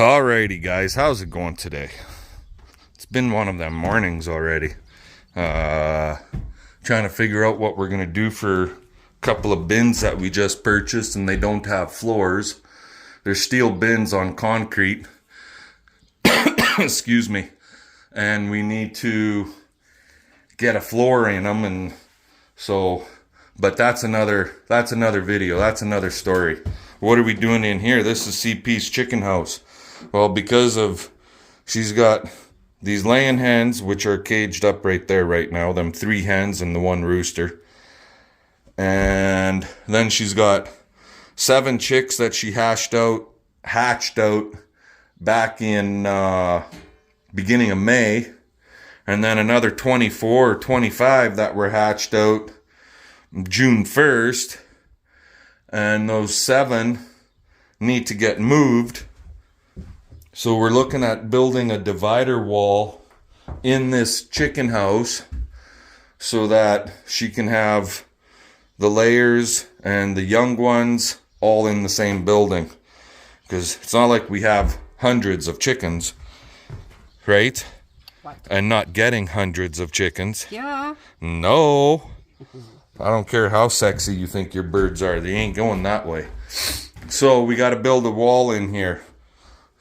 Alrighty guys, how's it going today? It's been one of them mornings already. Trying to figure out what we're gonna do for a couple of bins that we just purchased, and they don't have floors. They're steel bins on concrete. Excuse me. And we need to get a floor in them, and so, but that's another video. That's another story. What are we doing in here? This is CP's chicken house. Well, because of, she's got these laying hens, which are caged up right there right now, them 3 hens and the 1 rooster. And then she's got 7 chicks that she hatched out back in beginning of May. And then another 24 or 25 that were hatched out June 1st. And those 7 need to get moved. So we're looking at building a divider wall in this chicken house so that she can have the layers and the young ones all in the same building. Because it's not like we have hundreds of chickens, right? What? And not getting hundreds of chickens. Yeah. No. I don't care how sexy you think your birds are. They ain't going that way. So we got to build a wall in here.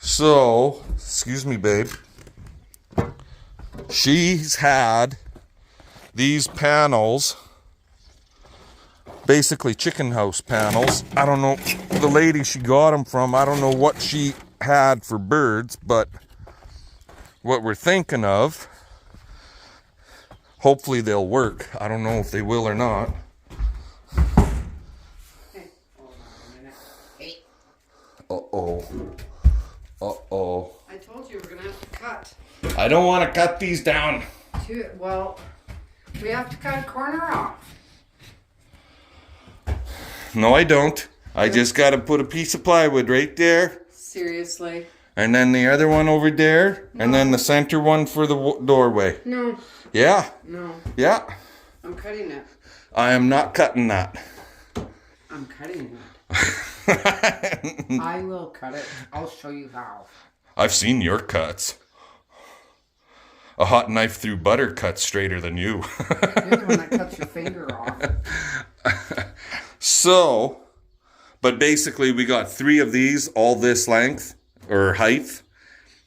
So, excuse me, babe. She's had these panels, basically chicken house panels. I don't know the lady she got them from. I don't know what she had for birds, but what we're thinking of, hopefully they'll work. I don't know if they will or not. Hey, hold on a minute. Hey. Uh-oh. Uh-oh. I told you we're gonna have to cut. I don't want to cut these down. Well, we have to cut a corner off. No, I don't. I just got to put a piece of plywood right there. Seriously? And then the other one over there. No. And then the center one for the doorway. No. Yeah. No. Yeah. I'm cutting it. I am not cutting that. I'm cutting it. I will cut it. I'll show you how. I've seen your cuts. A hot knife through butter cuts straighter than you. You're the one that cuts your finger off. So, but basically we got 3 of these, all this length or height,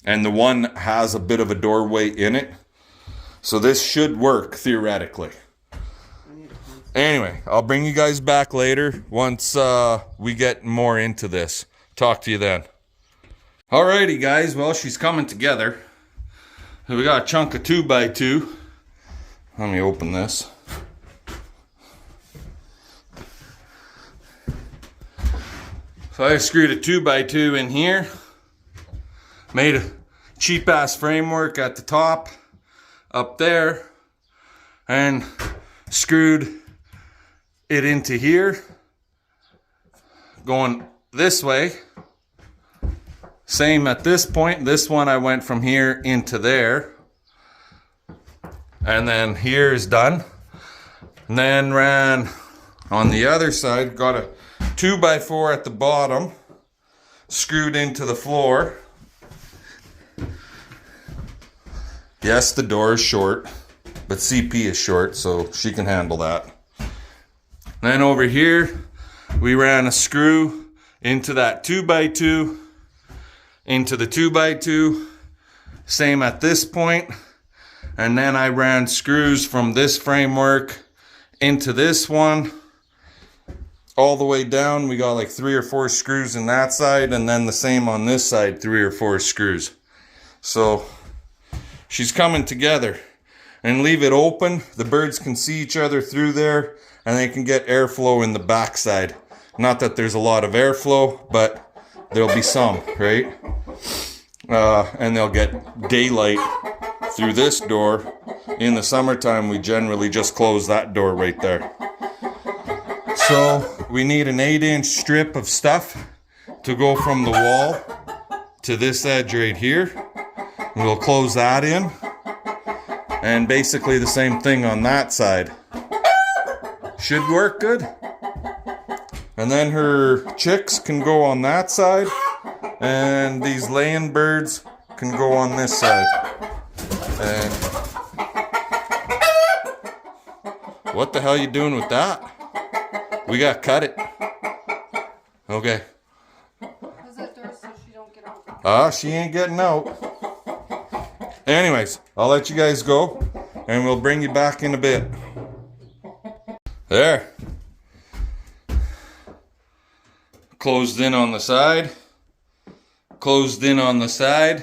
and the one has a bit of a doorway in it. So this should work theoretically. Anyway, I'll bring you guys back later once we get more into this. Talk to you then. Alrighty guys, well, she's coming together. So we got a chunk of 2x2. Let me open this. So I screwed a 2x2 in here. Made a cheap ass framework at the top up there. And screwed it into here. Going this way. Same at this point. This one I went from here into there. And then here is done. And then ran on the other side. Got a 2x4 at the bottom. Screwed into the floor. Yes, the door is short. But CP is short, so she can handle that. Then over here, we ran a screw into that 2x2. Into the 2x2, same at this point, and then I ran screws from this framework into this one, all the way down. We got like 3 or 4 screws in that side, and then the same on this side, 3 or 4 screws. So she's coming together. And leave it open, the birds can see each other through there, and they can get airflow in the backside. Not that there's a lot of airflow, but there'll be some, right? And they'll get daylight through this door. In the summertime, we generally just close that door right there. So we need an 8-inch strip of stuff to go from the wall to this edge right here. We'll close that in. And basically the same thing on that side. Should work good. And then her chicks can go on that side. And these laying birds can go on this side. And what the hell you doing with that? We gotta cut it. Okay. Close that door so she don't get out. She ain't getting out. Anyways, I'll let you guys go, and we'll bring you back in a bit. There. Closed in on the side. Closed in on the side.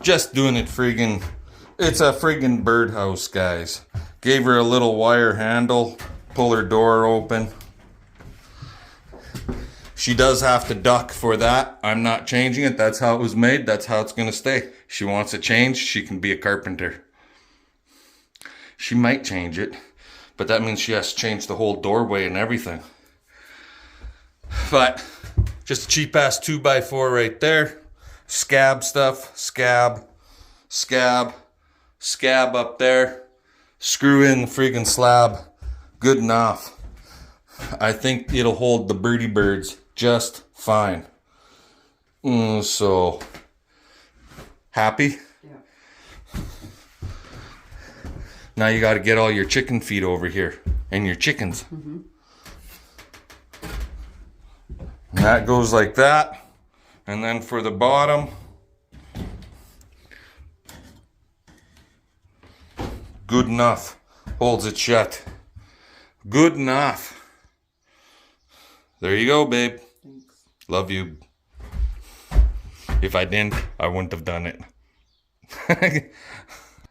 Just doing it friggin'. It's a friggin' birdhouse, guys. Gave her a little wire handle. Pull her door open. She does have to duck for that. I'm not changing it. That's how it was made. That's how it's gonna stay. She wants it changed, she can be a carpenter. She might change it, but that means she has to change the whole doorway and everything. But just a cheap ass 2x4 right there. Scab stuff, scab up there. Screw in the friggin' slab. Good enough. I think it'll hold the birdie birds just fine. So, happy? Yeah. Now you got to get all your chicken feed over here and your chickens. Mm-hmm. And that goes like that. And then for the bottom, good enough. Holds it shut. Good enough. There you go, babe. Thanks. Love you. If I didn't, I wouldn't have done it.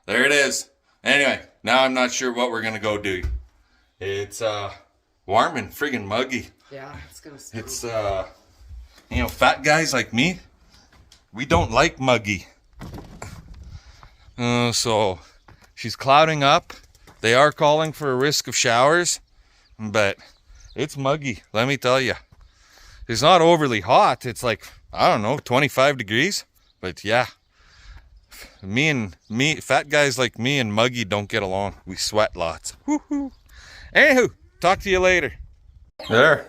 There it is. Anyway, now I'm not sure what we're gonna go do. It's warm and friggin' muggy. Yeah, it's gonna snow. It's you know, fat guys like me, we don't like muggy. So she's clouding up. They are calling for a risk of showers, but it's muggy, let me tell you. It's not overly hot. It's like, I don't know, 25 degrees. But yeah, fat guys like me and muggy don't get along. We sweat lots. Woohoo. Anywho, talk to you later. There.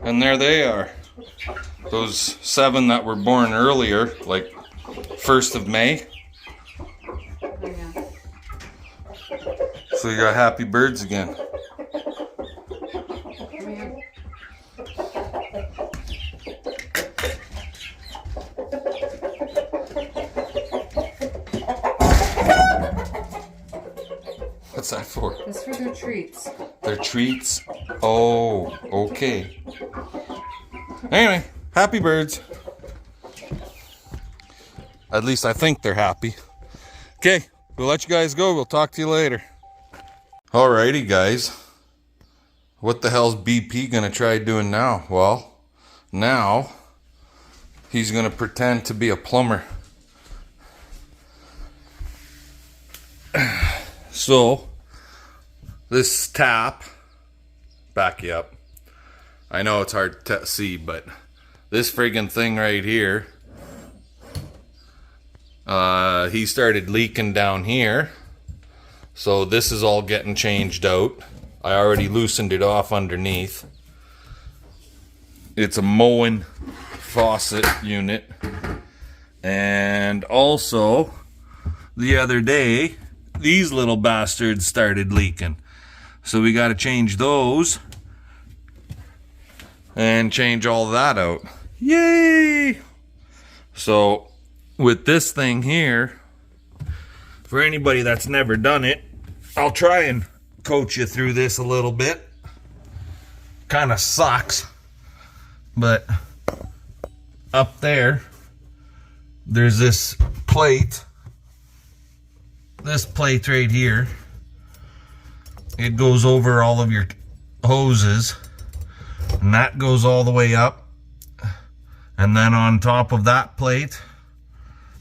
And there they are. Those 7 that were born earlier, like 1st of May. Oh, yeah. So you got happy birds again. Come here. What's that for? It's for their treats. Their treats? Oh, okay. Anyway, happy birds. At least I think they're happy. Okay, we'll let you guys go. We'll talk to you later. Alrighty, guys. What the hell's BP gonna try doing now? Well, now he's gonna pretend to be a plumber. So, this tap, back you up. I know it's hard to see, but this friggin' thing right here, he started leaking down here. So this is all getting changed out. I already loosened it off underneath. It's a Moen faucet unit. And also, the other day, these little bastards started leaking. So we got to change those and change all that out. Yay! So with this thing here, for anybody that's never done it, I'll try and coach you through this a little bit. Kind of sucks, but up there's this plate. This plate right here, it goes over all of your hoses, and that goes all the way up. And then on top of that plate,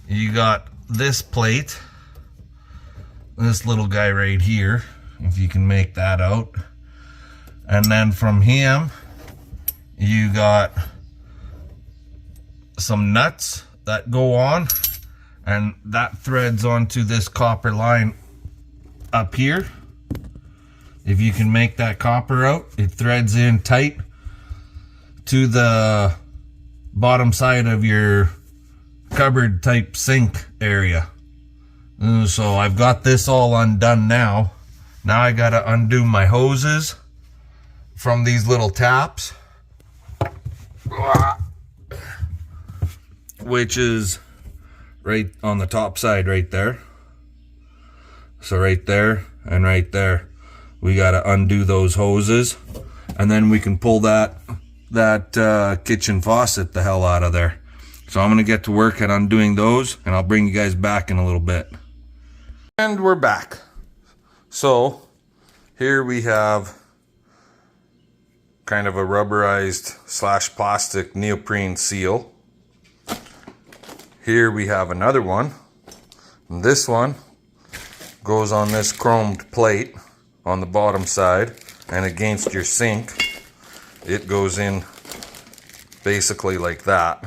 you got this plate, this little guy right here, if you can make that out. And then from him, you got some nuts that go on, and that threads onto this copper line up here. If you can make that copper out, it threads in tight to the bottom side of your cupboard type sink area. So I've got this all undone now. Now I gotta undo my hoses from these little taps, which is right on the top side right there. So right there and right there, we gotta undo those hoses, and then we can pull that kitchen faucet the hell out of there. So I'm gonna get to work at undoing those, and I'll bring you guys back in a little bit. And we're back. So here we have kind of a rubberized / plastic neoprene seal. Here we have another one. And this one goes on this chromed plate on the bottom side, and against your sink it goes in basically like that.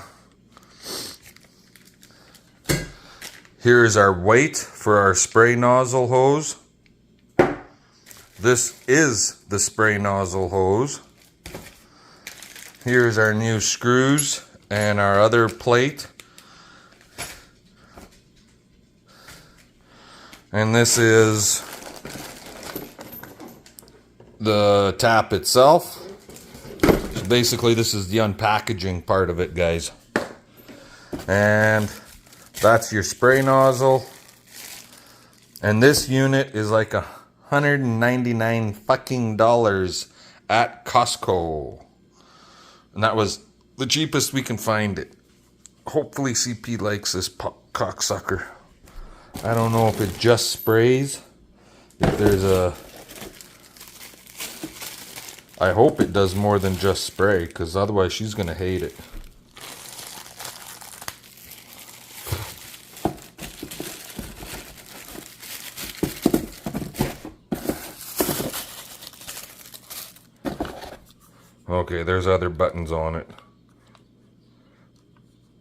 Here is our weight for our spray nozzle hose. This is the spray nozzle hose. Here's our new screws and our other plate. And this is the tap itself. So basically this is the unpackaging part of it, guys. And that's your spray nozzle. And this unit is like $199 fucking dollars at Costco. And that was the cheapest we can find it. Hopefully CP likes this cocksucker. I don't know if it just sprays. If there's I hope it does more than just spray, because otherwise she's gonna hate it. Okay, there's other buttons on it.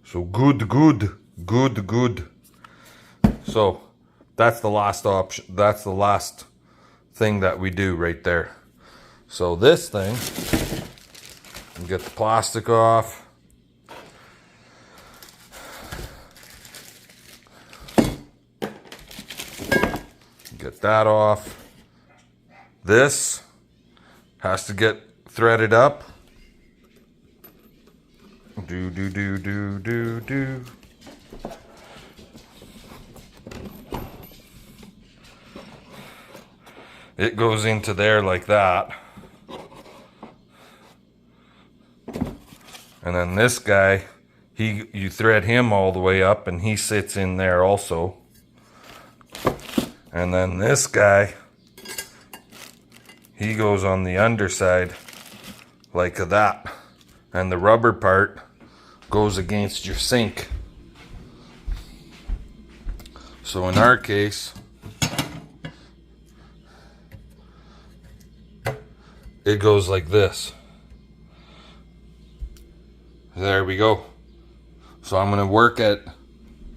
So good. So that's the last option. That's the last thing that we do right there. So this thing, get the plastic off. Get that off. This has to get threaded up. Do. It goes into there like that. And then this guy, you thread him all the way up, and he sits in there also. And then this guy, he goes on the underside like that. And the rubber part goes against your sink. So in our case, it goes like this. There we go. So I'm gonna work at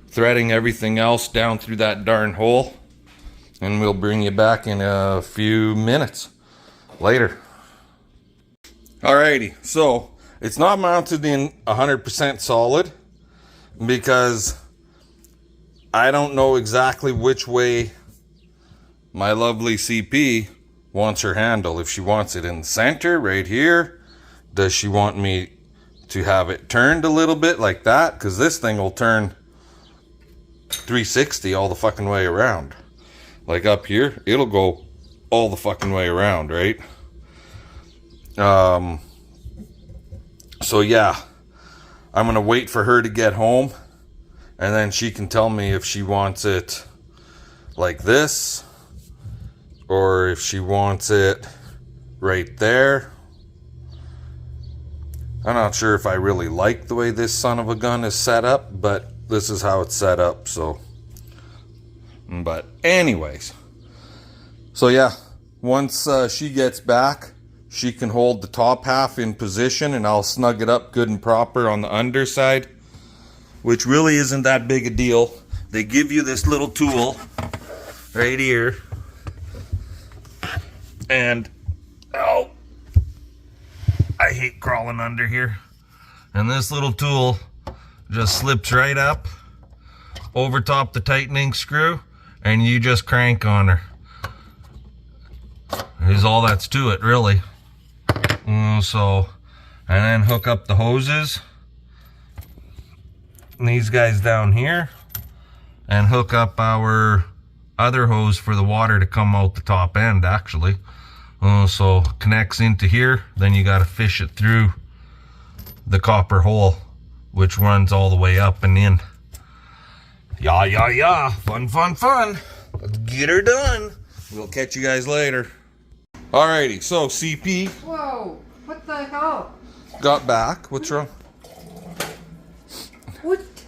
threading everything else down through that darn hole, and we'll bring you back in a few minutes later. Alrighty, so it's not mounted in 100% solid because I don't know exactly which way my lovely CP wants her handle. If she wants it in the center right here, does she want me to have it turned a little bit like that? Because this thing will turn 360 all the fucking way around. Like up here, it'll go all the fucking way around, right? So yeah, I'm gonna wait for her to get home, and then she can tell me if she wants it like this, or if she wants it right there. I'm not sure if I really like the way this son of a gun is set up, but this is how it's set up, so. But anyways, so yeah, once she gets back, she can hold the top half in position, and I'll snug it up good and proper on the underside, which really isn't that big a deal. They give you this little tool right here, and oh, I hate crawling under here. And this little tool just slips right up over top the tightening screw, and you just crank on her. Is all that's to it, really. So, and then hook up the hoses. These guys down here, and hook up our other hose for the water to come out the top end, actually. So connects into here, then you got to fish it through the copper hole, which runs all the way up and in. Yeah. Fun. Let's get her done. We'll catch you guys later. Alrighty, so CP. Whoa, what the hell? Got back. What's wrong? What's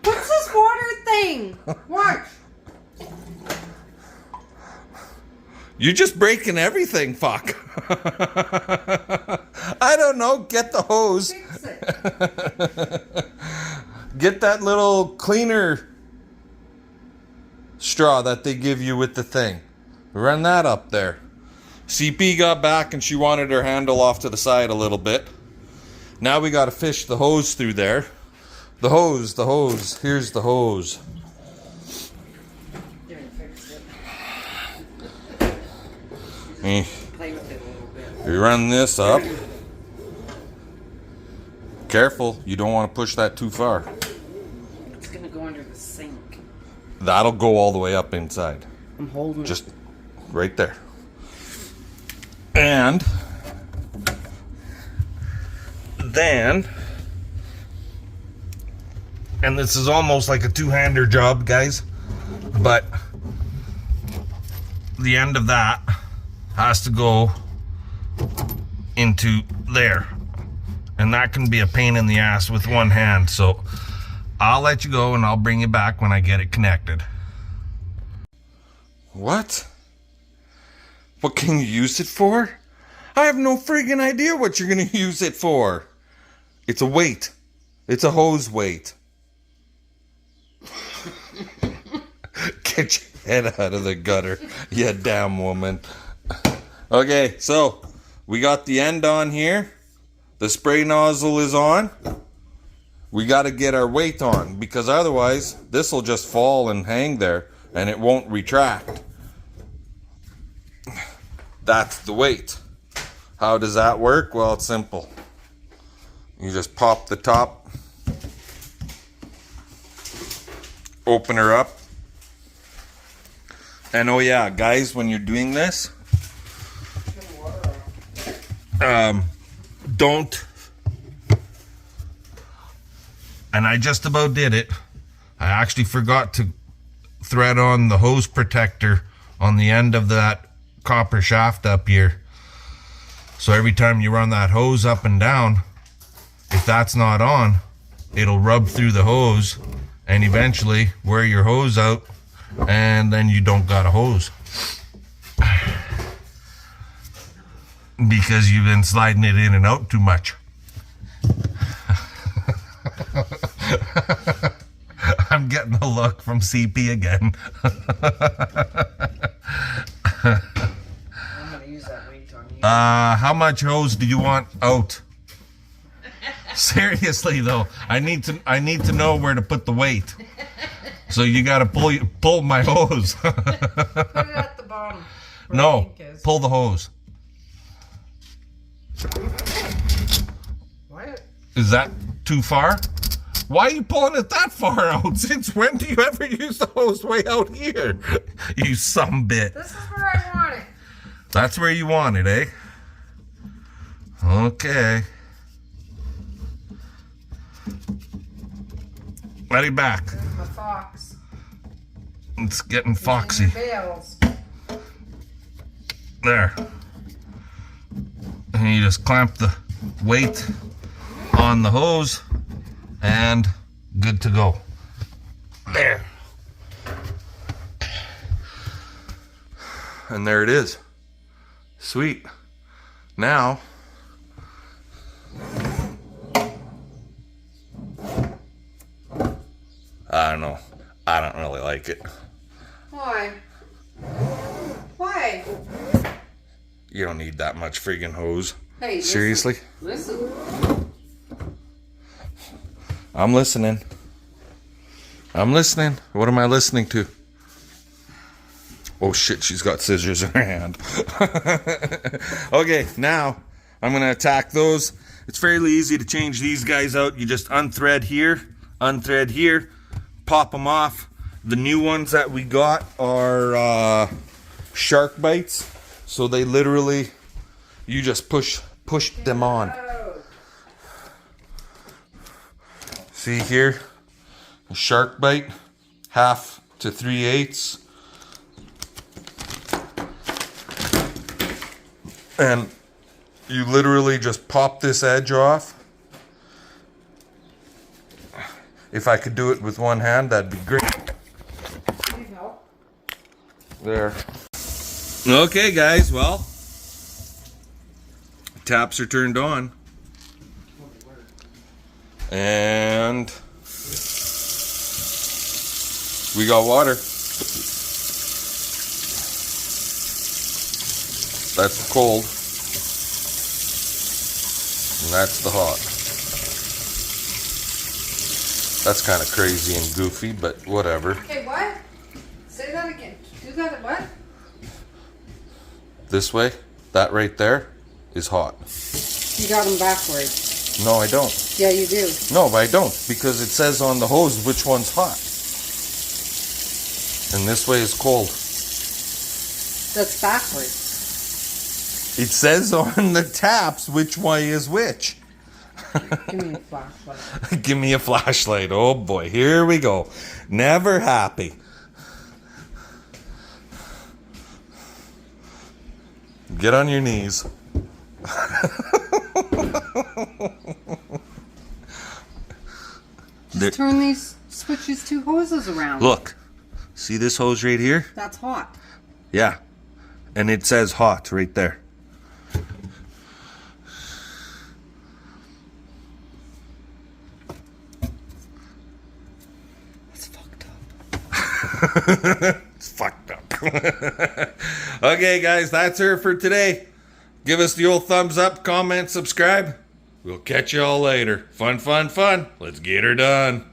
this water thing? What? You're just breaking everything, fuck. I don't know. Get the hose. Fix it. Get that little cleaner straw that they give you with the thing. Run that up there. CP got back and she wanted her handle off to the side a little bit. Now we got to fish the hose through there. The hose. Here's the hose. Play with it a little bit. You run this up. Careful, you don't want to push that too far. It's gonna go under the sink. That'll go all the way up inside. I'm holding Just right there. And then, and this is almost like a two-hander job, guys, but the end of that has to go into there, and that can be a pain in the ass with one hand. So I'll let you go and I'll bring you back when I get it connected. What can you use it for? I have no friggin' idea what you're gonna use it for. It's a weight. It's a hose weight. Get your head out of the gutter, you damn woman. Okay, so we got the end on here. The spray nozzle is on. We got to get our weight on, because otherwise this will just fall and hang there and it won't retract. That's the weight. How does that work? Well, it's simple. You just pop the top, open her up, and oh yeah, guys, when you're doing this, don't, and I just about did it, I actually forgot to thread on the hose protector on the end of that copper shaft up here. So every time you run that hose up and down, if that's not on, it'll rub through the hose and eventually wear your hose out, and then you don't got a hose. Because you've been sliding it in and out too much. I'm getting a look from CP again. I'm gonna use that weight on you. How much hose do you want out? Seriously though, I need to know where to put the weight. So you gotta pull my hose. Put it at the bottom. No, pull the hose. What? Is that too far? Why are you pulling it that far out? Since when do you ever use the hose way out here? You sumbit. This is where I want it. That's where you want it, eh? Okay. Let it back. This is my fox. It's getting foxy. Bales. There. And you just clamp the weight on the hose and good to go. There. And there it is. Sweet. Now, I don't know. I don't really like it. Why? Why? You don't need that much friggin' hose. Hey, seriously? Listen. I'm listening. I'm listening. What am I listening to? Oh shit, she's got scissors in her hand. Okay, now I'm going to attack those. It's fairly easy to change these guys out. You just unthread here, pop them off. The new ones that we got are shark bites. So they literally, you just push them on. See here, a shark bite, 1/2 to 3/8. And you literally just pop this edge off. If I could do it with one hand, that'd be great. There. Okay, guys, well, taps are turned on. And we got water. That's the cold. And that's the hot. That's kind of crazy and goofy, but whatever. Okay, what? Say that again. Do that at what? This way, that right there is hot. You got them backwards. No, I don't. Yeah, you do. No, but I don't, because it says on the hose which one's hot. And this way is cold. That's backwards. It says on the taps which way is which. Give me a flashlight. Give me a flashlight. Oh boy, here we go. Never happy. Get on your knees. Just turn switch these two hoses around. Look, see this hose right here? That's hot. Yeah, and it says hot right there. It's fucked up. It's fucked up. Okay, guys, that's her for today. Give us the old thumbs up, comment, subscribe. We'll catch you all later. Fun, fun, fun. Let's get her done.